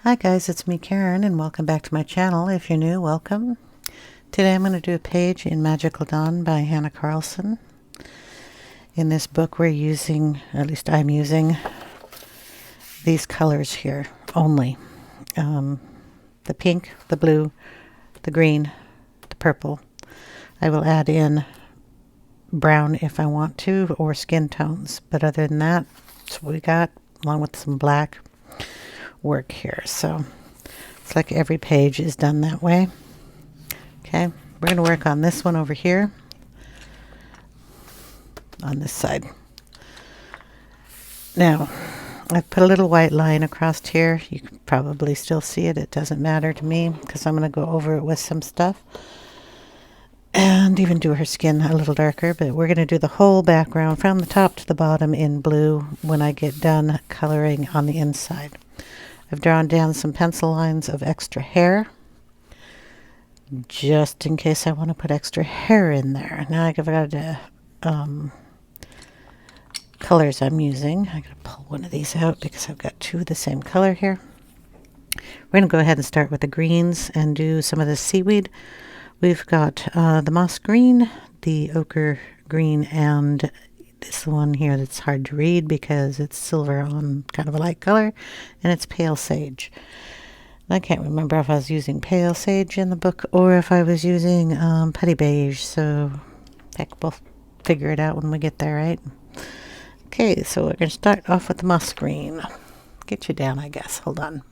Hi guys, it's me Karen and welcome back to my channel. If you're new, welcome. Today I'm going to do a page in Magical Dawn by Hannah Carlson. In this book we're using, at least I'm using, these colors here only. The pink, the blue, the green, the purple. I will add in brown if I want to, or skin tones, but other than that, that's what we got, along with some black work here. So it's like every page is done that way. Okay, we're going to work on this one over here on this side. Now I've put a little white line across here. You can probably still see it. It doesn't matter to me because I'm going to go over it with some stuff and even do her skin a little darker, but we're going to do the whole background from the top to the bottom in blue when I get done coloring on the inside. I've drawn down some pencil lines of extra hair, just in case I want to put extra hair in there. Now I've got colors I'm using. I'm going to pull one of these out because I've got two of the same color here. We're going to go ahead and start with the greens and do some of the seaweed. We've got the moss green, the ochre green, and this one here that's hard to read because it's silver on kind of a light color, and it's pale sage. I can't remember if I was using pale sage in the book or if I was using Putty Beige, so heck, we'll figure it out when we get there, right? Okay, so we're going to start off with the moss green. Get you down, I guess. Hold on.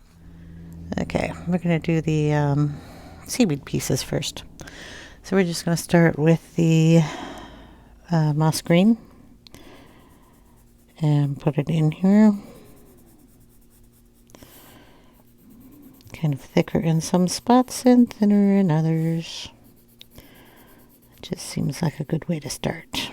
Okay, we're going to do the seaweed pieces first. So we're just going to start with the moss green and put it in here. Kind of thicker in some spots and thinner in others. It just seems like a good way to start.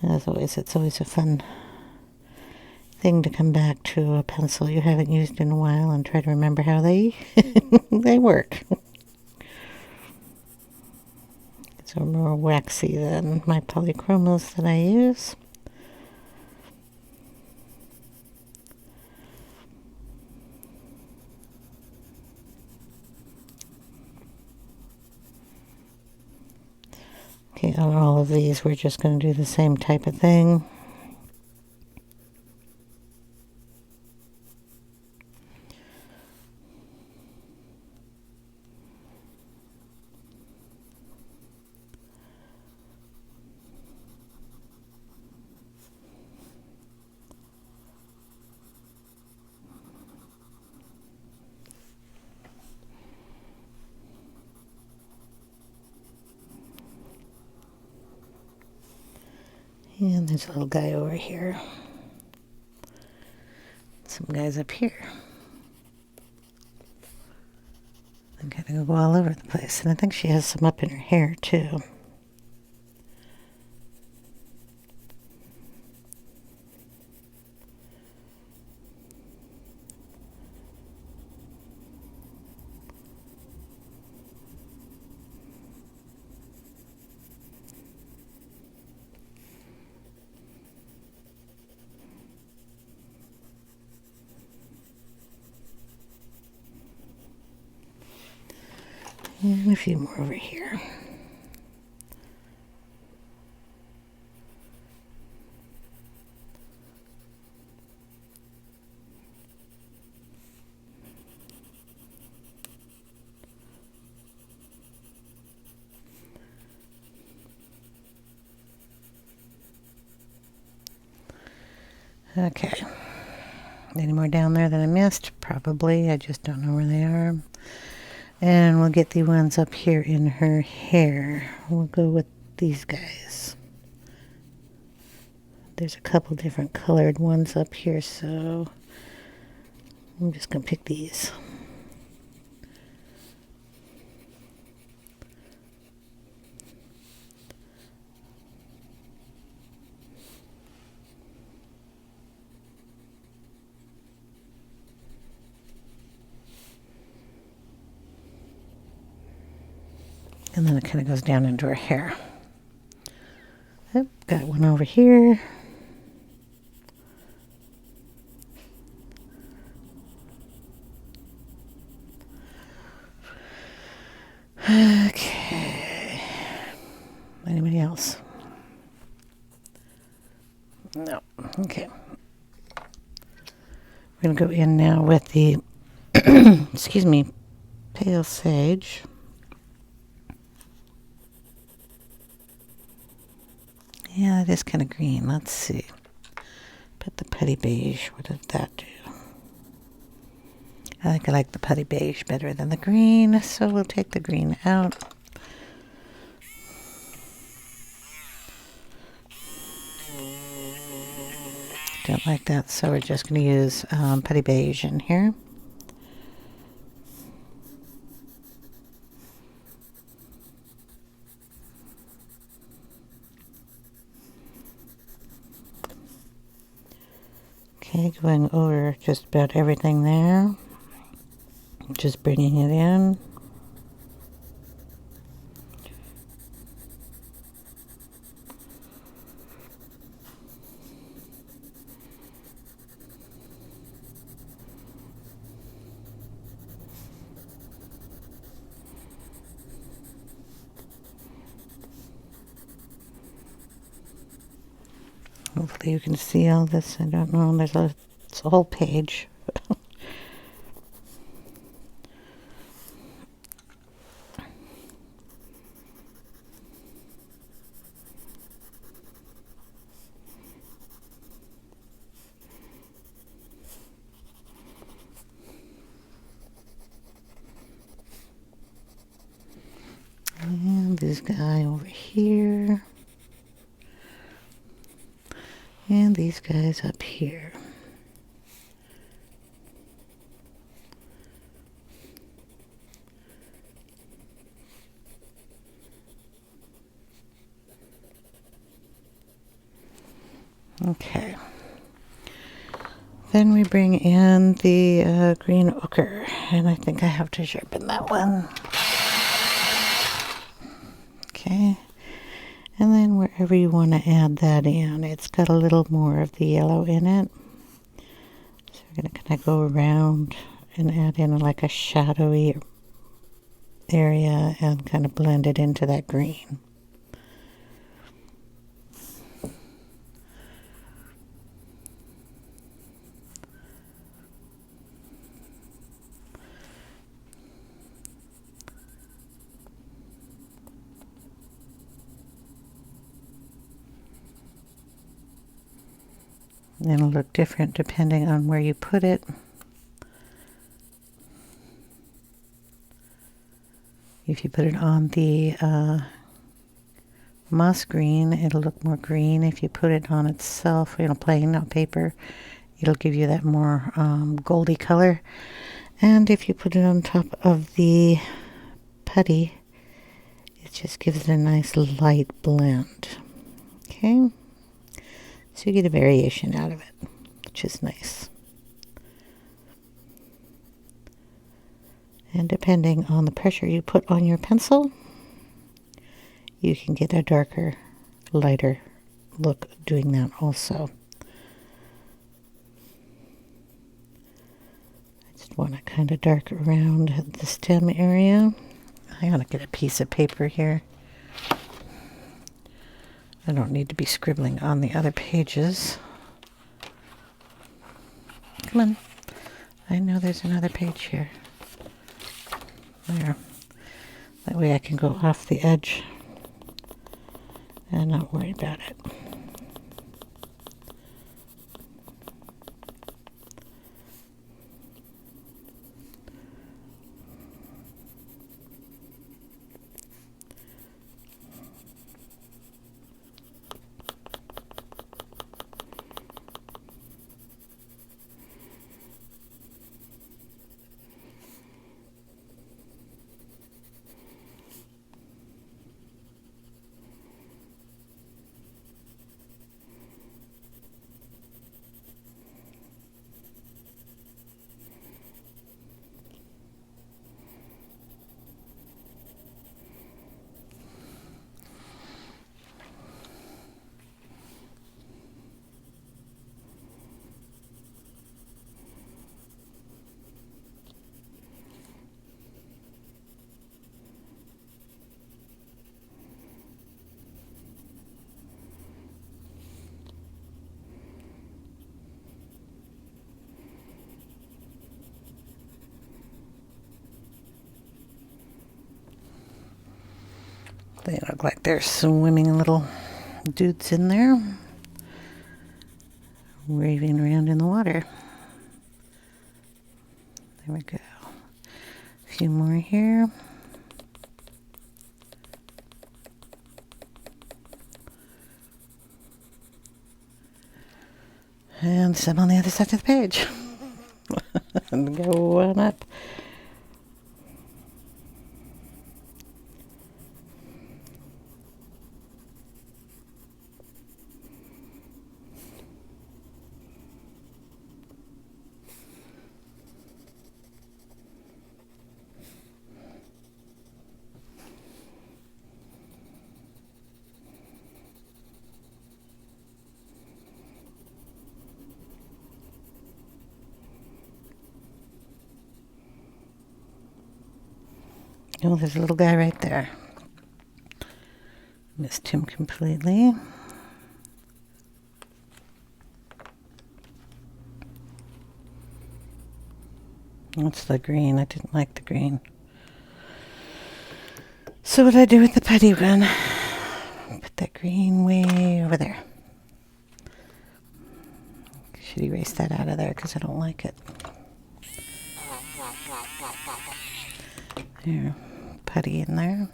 As always, it's always a fun thing to come back to a pencil you haven't used in a while and try to remember how they they work. It's more waxy than my polychromos that I use. Okay, on all of these we're just going to do the same type of thing. And there's a little guy over here. Some guys up here. I'm kind of go all over the place. And I think she has some up in her hair too. And a few more over here. Okay. Any more down there that I missed? Probably. I just don't know where they are. And we'll get the ones up here in her hair. We'll go with these guys. There's a couple different colored ones up here, so I'm just going to pick these. And then it kind of goes down into her hair. Yep, got one over here. Okay. Anybody else? No. Okay. We're going to go in now with the, excuse me, pale sage. Yeah, it is kind of green. Let's see. Put the Putty Beige. What did that do? I think I like the Putty Beige better than the green, so we'll take the green out. Don't like that, so we're just going to use Putty Beige in here. Okay, going over just about everything there. Just bringing it in. Hopefully you can see all this. I don't know. It's a whole page. And this guy over here. And these guys up here. Okay. Then we bring in the green ochre, and I think I have to sharpen that one. Okay. And then wherever you want to add that in, it's got a little more of the yellow in it. So we're going to kind of go around and add in like a shadowy area and kind of blend it into that green. It'll look different depending on where you put it. If you put it on the moss green, it'll look more green. If you put it on itself, plain on paper, it'll give you that more goldy color. And if you put it on top of the putty, it just gives it a nice light blend. Okay. So you get a variation out of it, which is nice. And depending on the pressure you put on your pencil, you can get a darker, lighter look doing that also. I just want to kind of dark around the stem area. I want to get a piece of paper here. I don't need to be scribbling on the other pages. Come on. I know there's another page here. There. That way I can go off the edge and not worry about it. They look like they're swimming little dudes in there, waving around in the water. There we go. A few more here. And some on the other side of the page. And go on up. Oh, there's a little guy right there. Missed him completely. That's the green. I didn't like the green. So what I do with the putty one? Put that green way over there. Should erase that out of there because I don't like it. There, putty in there.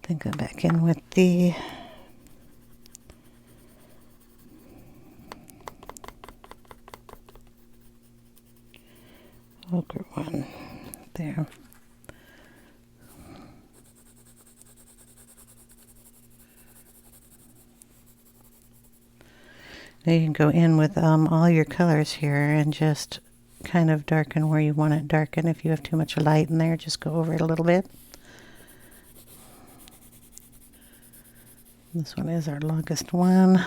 Then go back in with the Ocre one there. Now you can go in with all your colors here and just kind of darken where you want it darken. If you have too much light in there, just go over it a little bit. This one is our longest one.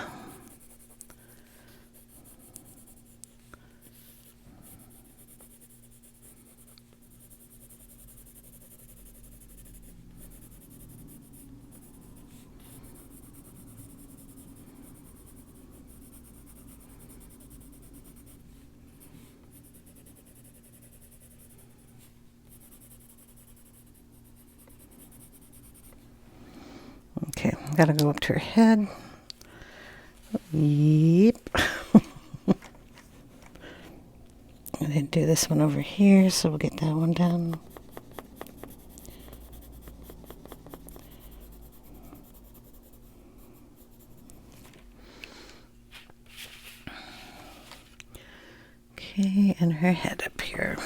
Okay, gotta go up to her head. Yep. And then do this one over here, so we'll get that one done. Okay, and her head up here.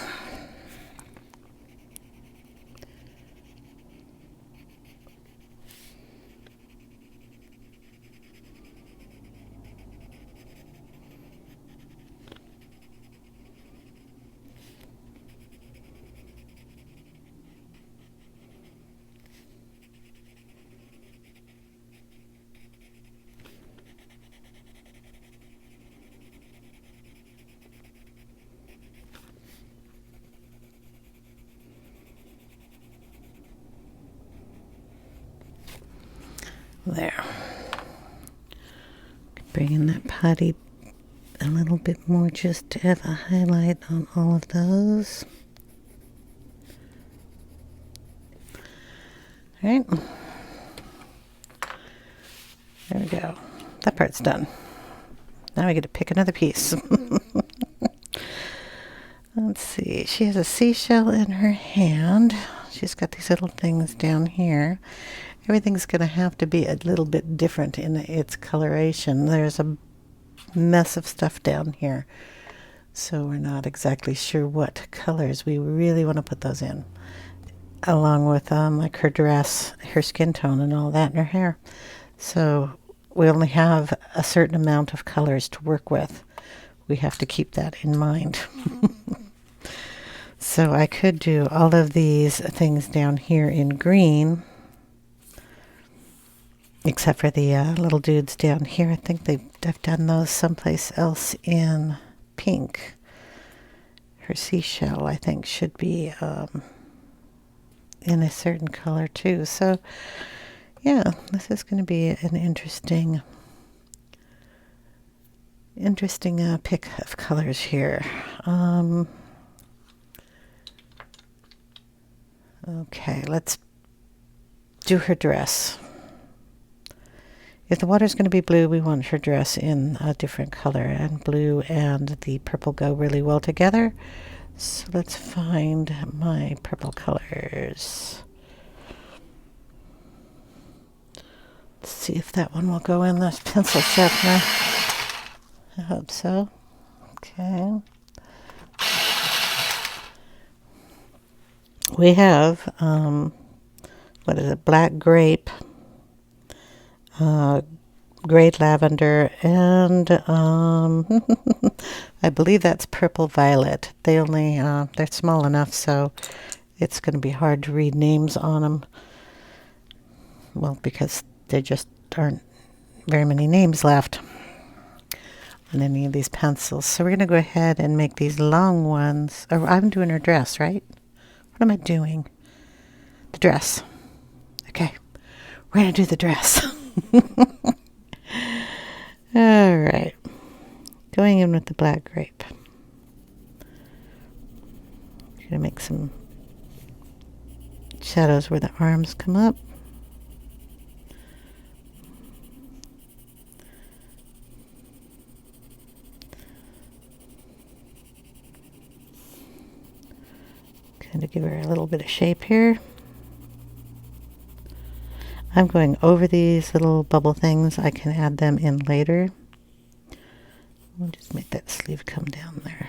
There. Bringing that putty a little bit more just to have a highlight on all of those. All right. There we go. That part's done. Now we get to pick another piece. Let's see. She has a seashell in her hand. She's got these little things down here. Everything's going to have to be a little bit different in its coloration. There's a mess of stuff down here, so we're not exactly sure what colors we really want to put those in, along with like her dress, her skin tone, and all that in her hair. So we only have a certain amount of colors to work with. We have to keep that in mind. So I could do all of these things down here in green, except for the little dudes down here. I think I've done those someplace else in pink. Her seashell, I think, should be in a certain color too. So yeah, this is going to be an interesting pick of colors here. Okay, let's do her dress. If the water's going to be blue, we want her dress in a different color, and blue and the purple go really well together. So let's find my purple colors. Let's see if that one will go in this pencil sharpener. I hope so. Okay. We have, what is it, black grape, great lavender, and I believe that's purple violet. They only, they're small enough, so it's going to be hard to read names on them. Well, because there just aren't very many names left on any of these pencils. So we're going to go ahead and make these long ones. Oh, I'm doing her dress, right? What am I doing? The dress. Okay. We're going to do the dress. All right. Going in with the black grape. Going to make some shadows where the arms come up. Kind of give her a little bit of shape here. I'm going over these little bubble things. I can add them in later. We'll just make that sleeve come down there.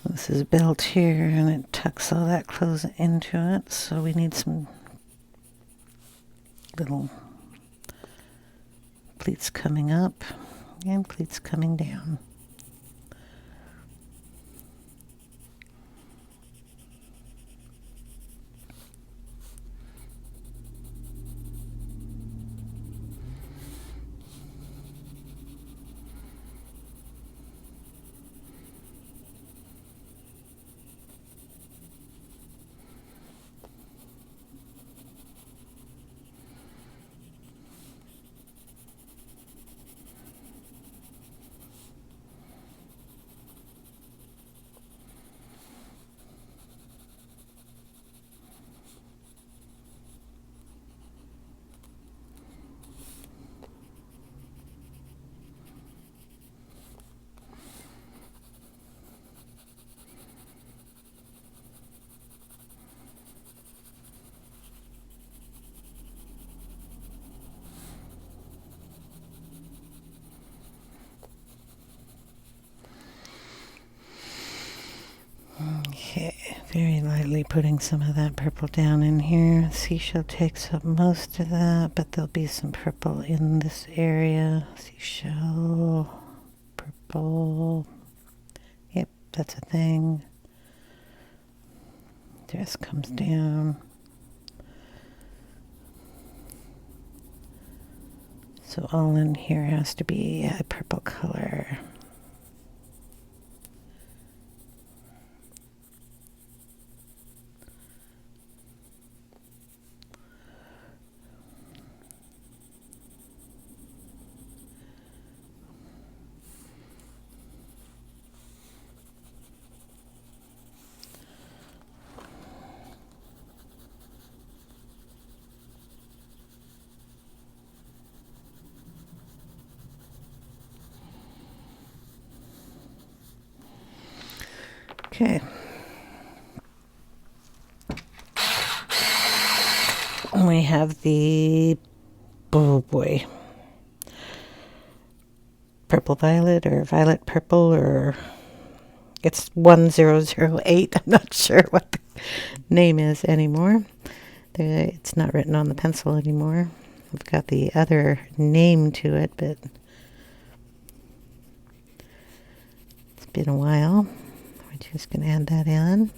This is built here and it tucks all that clothes into it, so we need some little pleats coming up and pleats coming down. Okay, very lightly putting some of that purple down in here. Seashell takes up most of that, but there'll be some purple in this area. Seashell, purple. Yep, that's a thing. The rest comes down. So all in here has to be a purple color. Okay. We have the, oh boy, purple violet or violet purple, or it's 1008. I'm not sure what the name is anymore. It's not written on the pencil anymore. I've got the other name to it, but it's been a while. We're just going to add that in.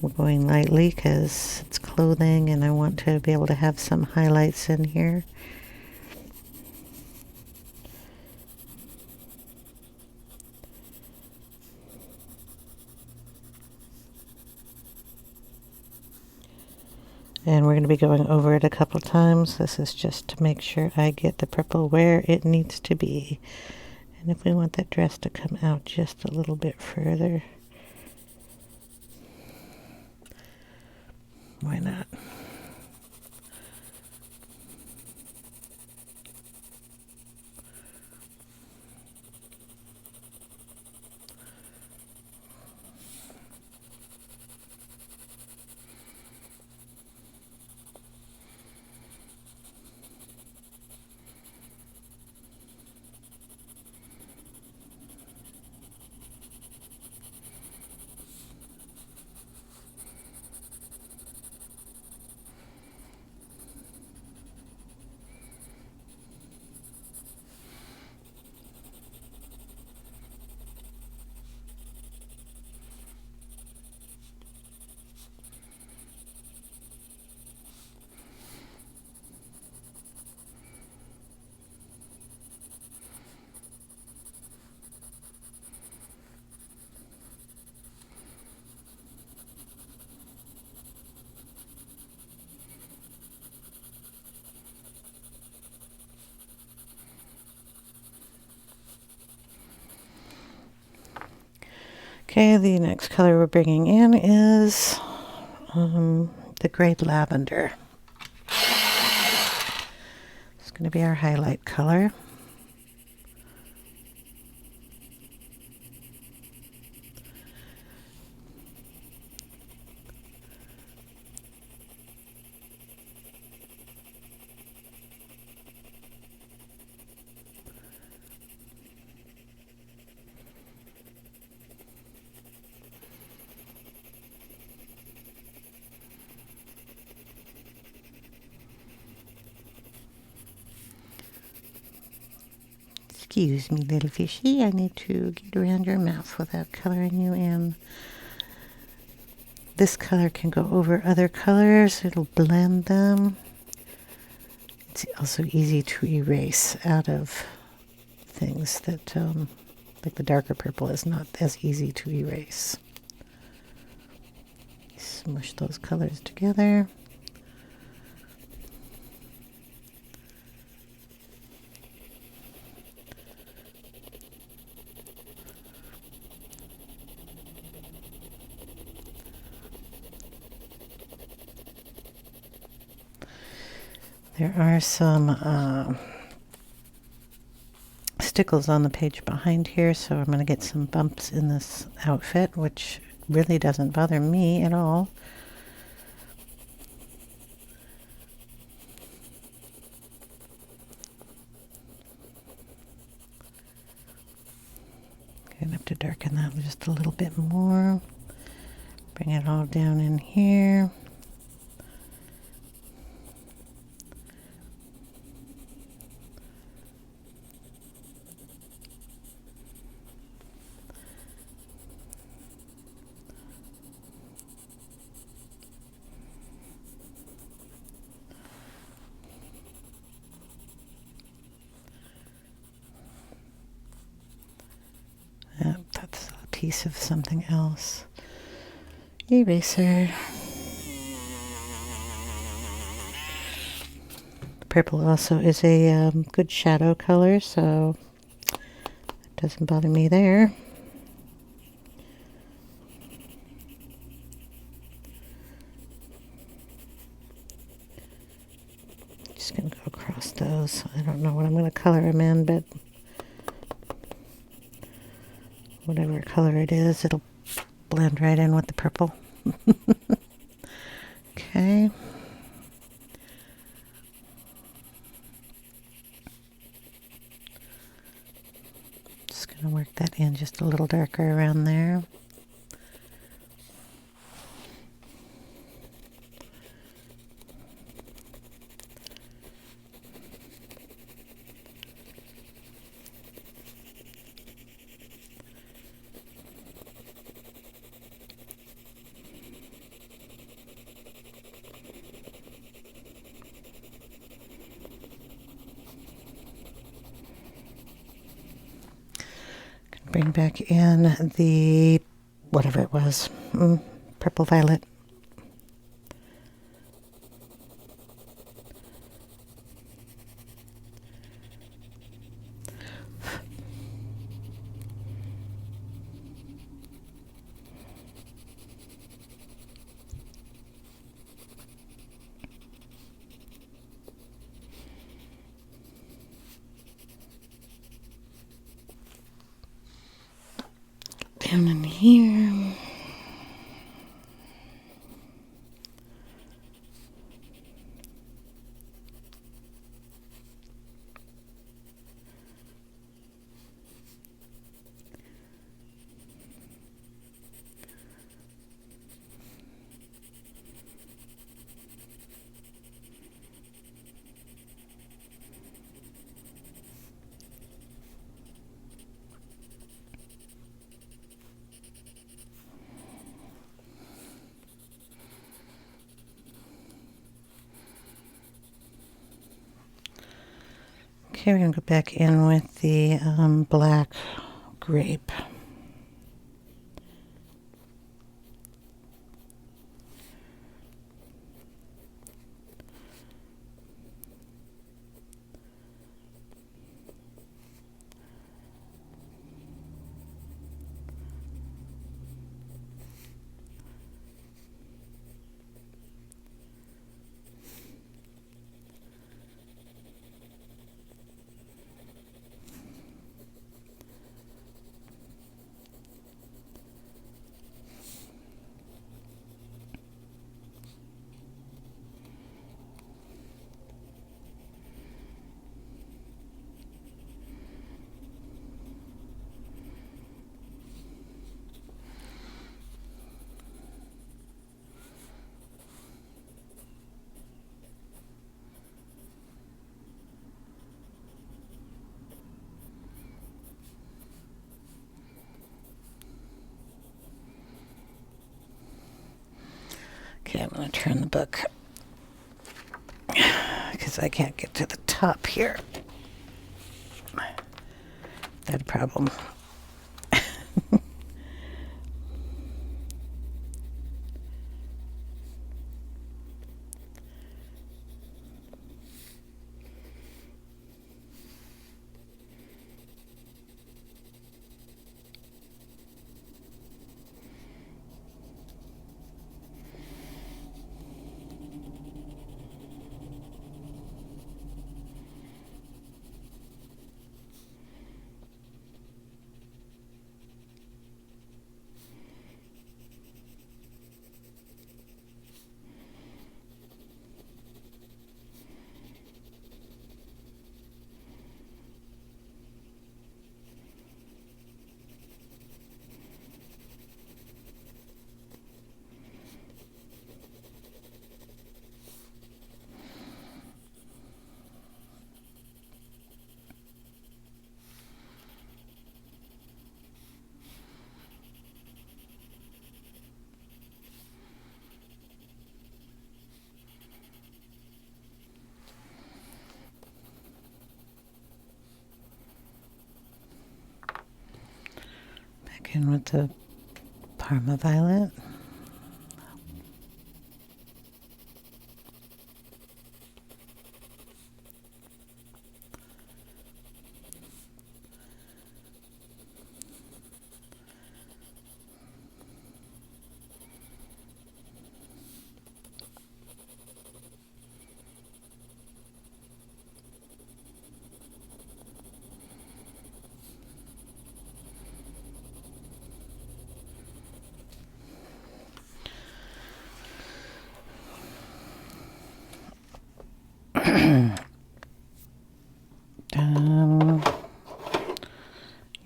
We're going lightly because it's clothing and I want to be able to have some highlights in here. And we're going to be going over it a couple times. This is just to make sure I get the purple where it needs to be. And if we want that dress to come out just a little bit further, why not? Okay, the next color we're bringing in is the grape lavender. It's going to be our highlight color. Excuse me, little fishy. I need to get around your mouth without coloring you in. This color can go over other colors. It'll blend them. It's also easy to erase out of things that, like the darker purple is not as easy to erase. Smush those colors together. There are some stickles on the page behind here, so I'm going to get some bumps in this outfit, which really doesn't bother me at all. Gonna have to darken that just a little bit more. Bring it all down in here. That's a piece of something else. Eraser. Purple also is a good shadow color, so it doesn't bother me there. Just going to go across those. I don't know what I'm going to color them in, but whatever color it is, it'll blend right in with the purple. Okay. Just going to work that in just a little darker around there. Bring back in the, whatever it was, purple violet. Down in here. Okay, we're going to go back in with the black grape. Okay, I'm going to turn the book because I can't get to the top here. That a problem. back in with the Parma Violet.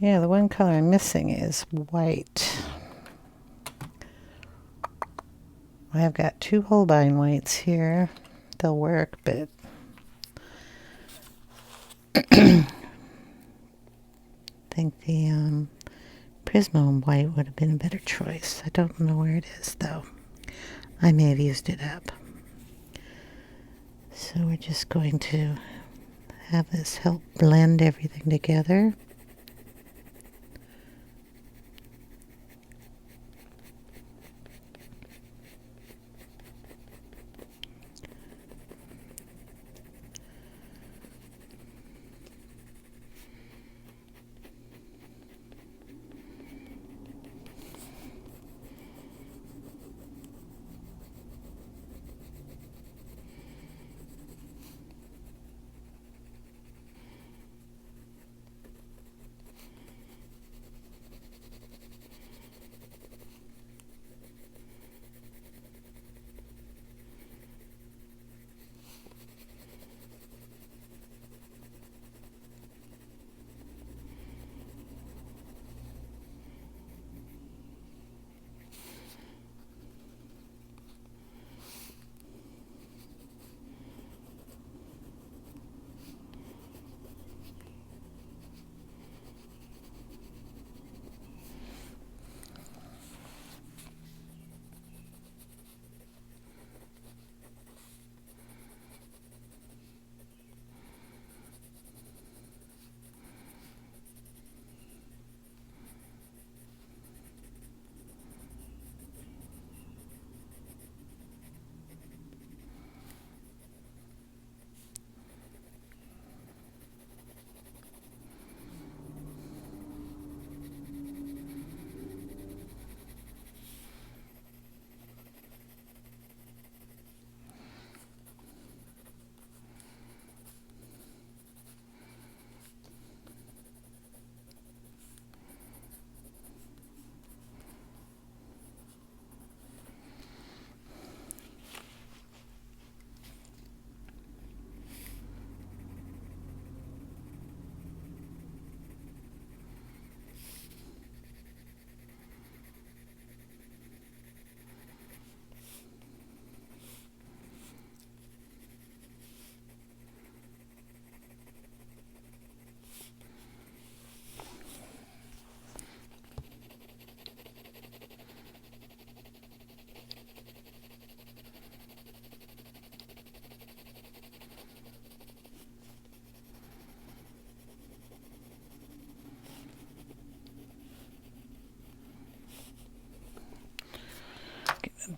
Yeah, the one color I'm missing is white. I've got 2 Holbein whites here. They'll work, but I think the Prismo white would have been a better choice. I don't know where it is, though. I may have used it up. So we're just going to have this help blend everything together.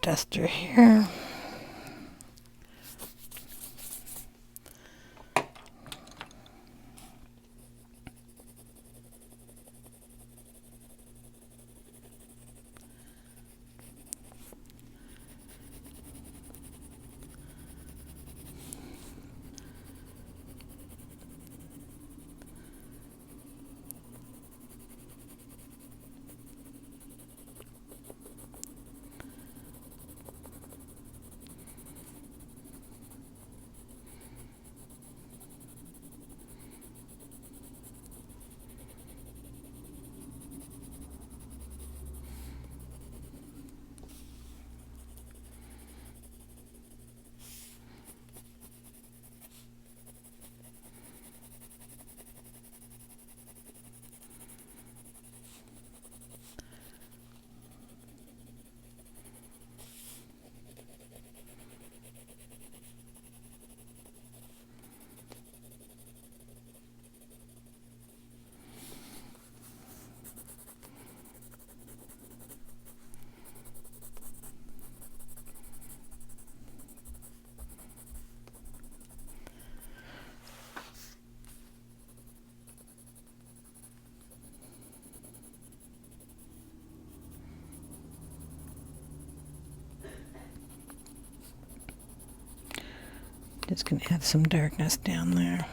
Duster here. Just going to add some darkness down there.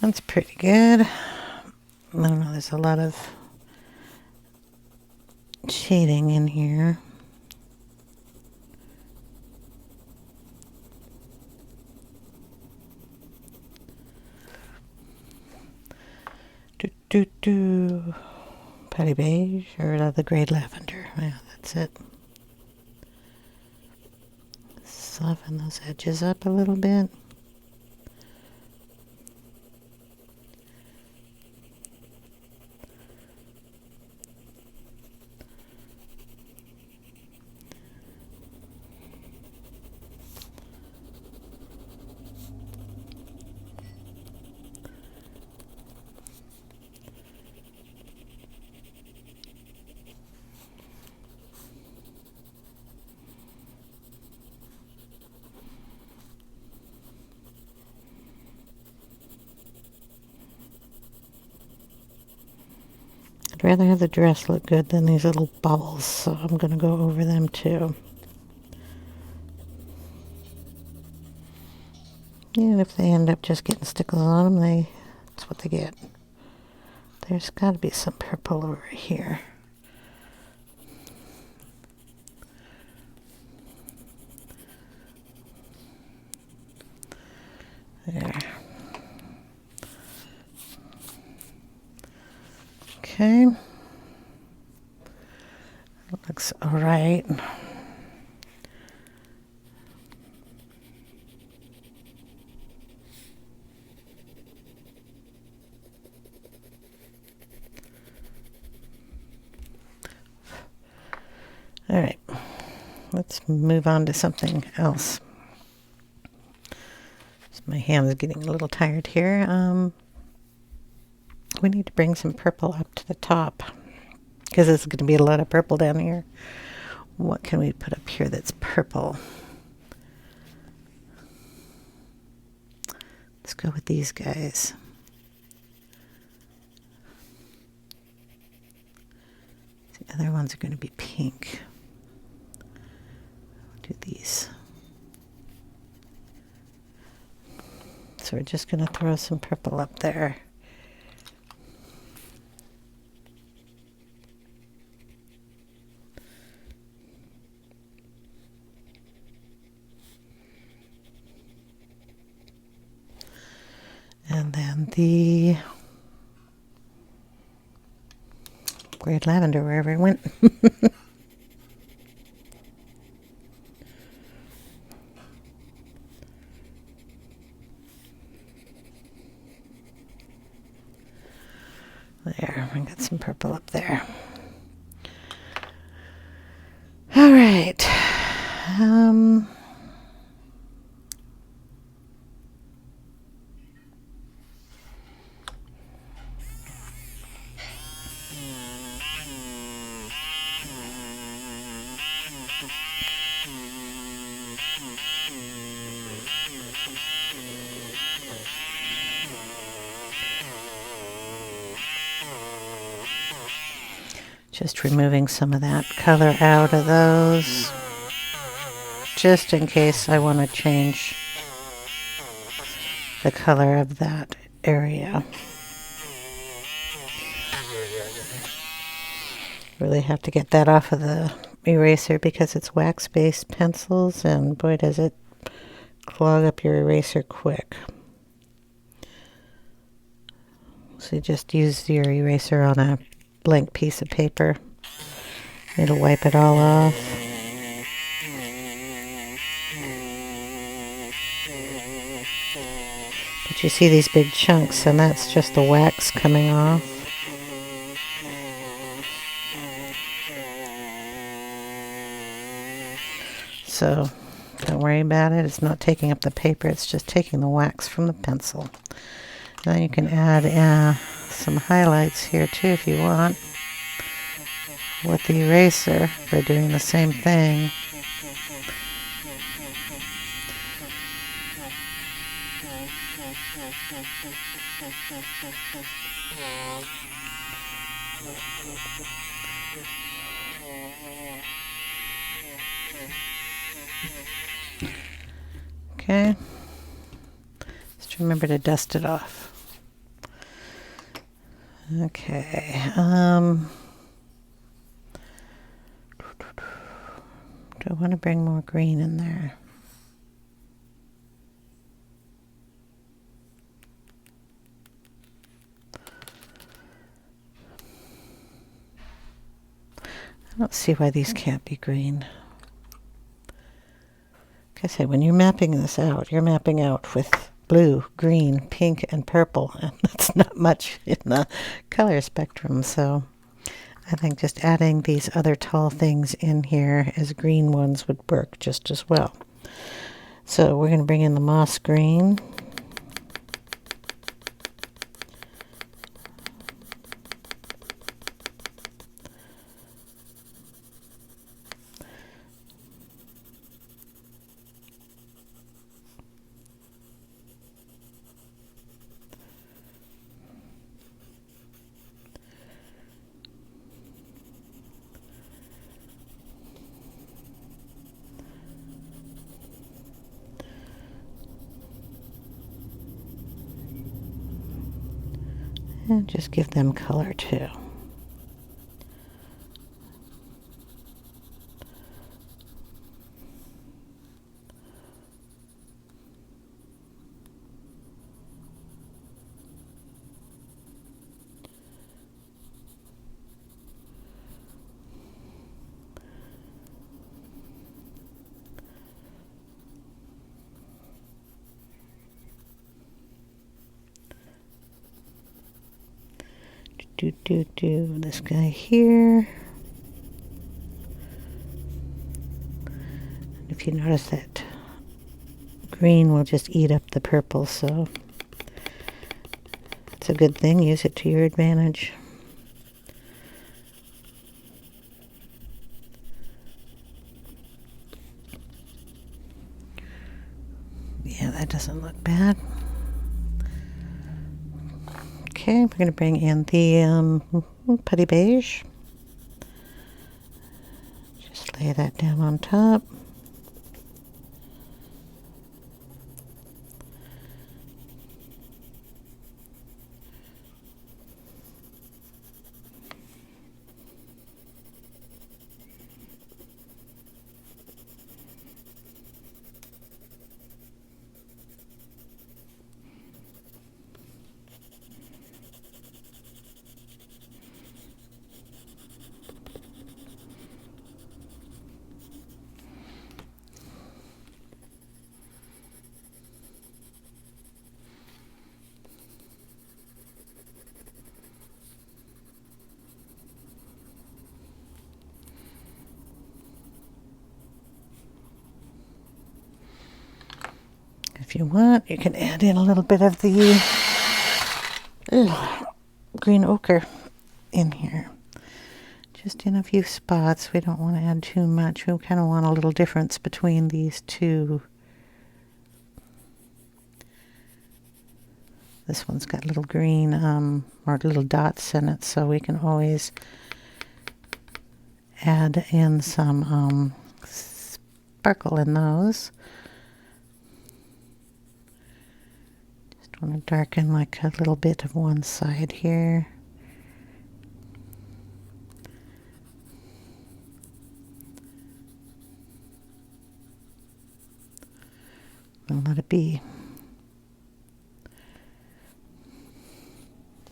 That's pretty good. I don't know, there's a lot of shading in here. Putty Beige, or the gray lavender. Yeah, that's it. Soften those edges up a little bit. I'd rather have the dress look good than these little bubbles, so I'm going to go over them too. And if they end up just getting stickles on them, that's what they get. There's got to be some purple over here. There. Okay. Looks all right. All right. Let's move on to something else. My hand is getting a little tired here. We need to bring some purple up to the top because there's going to be a lot of purple down here. What can we put up here that's purple? Let's go with these guys. The other ones are going to be pink. I'll do these. So we're just going to throw some purple up there. And then the gray lavender wherever it went. There, I got some purple up there. All right. Just removing some of that color out of those, just in case I want to change the color of that area. Really have to get that off of the eraser because it's wax-based pencils, and boy does it clog up your eraser quick. So you just use your eraser on a blank piece of paper. It'll wipe it all off. But you see these big chunks, and that's just the wax coming off. So don't worry about it. It's not taking up the paper. It's just taking the wax from the pencil. And then you can add some highlights here too if you want with the eraser for doing the same thing. Okay. Just remember to dust it off. Okay. Do I want to bring more green in there? I don't see why these can't be green. Like I said, when you're mapping this out, you're mapping out with blue, green, pink, and purple, and that's not much in the color spectrum, so I think just adding these other tall things in here as green ones would work just as well. So we're going to bring in the moss green. And just give them color too. Do this guy here. If you notice that green will just eat up the purple, so it's a good thing. Use it to your advantage. Yeah, that doesn't look bad. Okay, we're going to bring in the Putty Beige. Just lay that down on top. If you want, you can add in a little bit of the green ochre in here. Just in a few spots. We don't want to add too much. We kind of want a little difference between these two. This one's got little green or little dots in it, so we can always add in some sparkle in those. Just want to darken like a little bit of one side here. And let it be.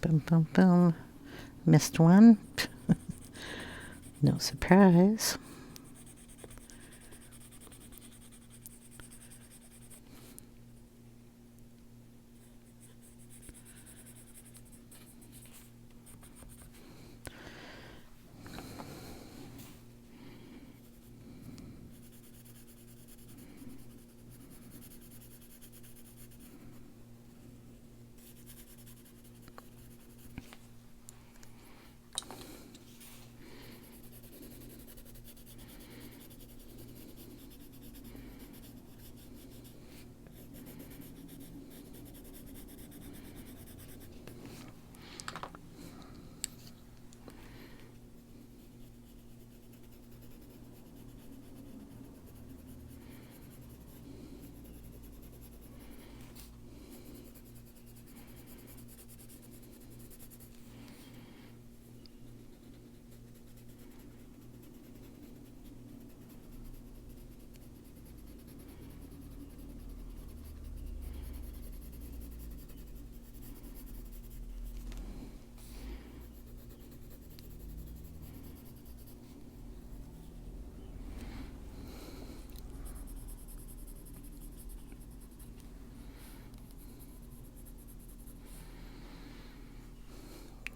Boom, boom, boom. Missed one. No surprise.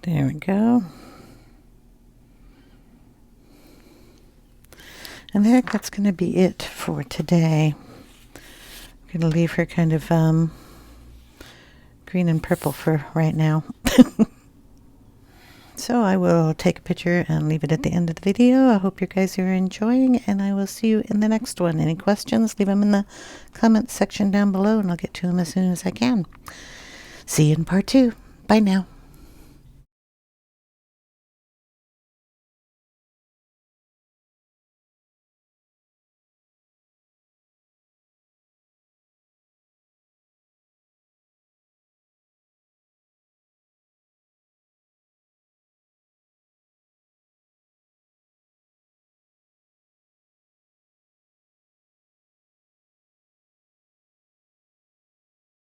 There we go. And I think that's going to be it for today. I'm going to leave her kind of green and purple for right now. So I will take a picture and leave it at the end of the video. I hope you guys are enjoying, and I will see you in the next one. Any questions, leave them in the comments section down below, and I'll get to them as soon as I can. See you in part 2. Bye now.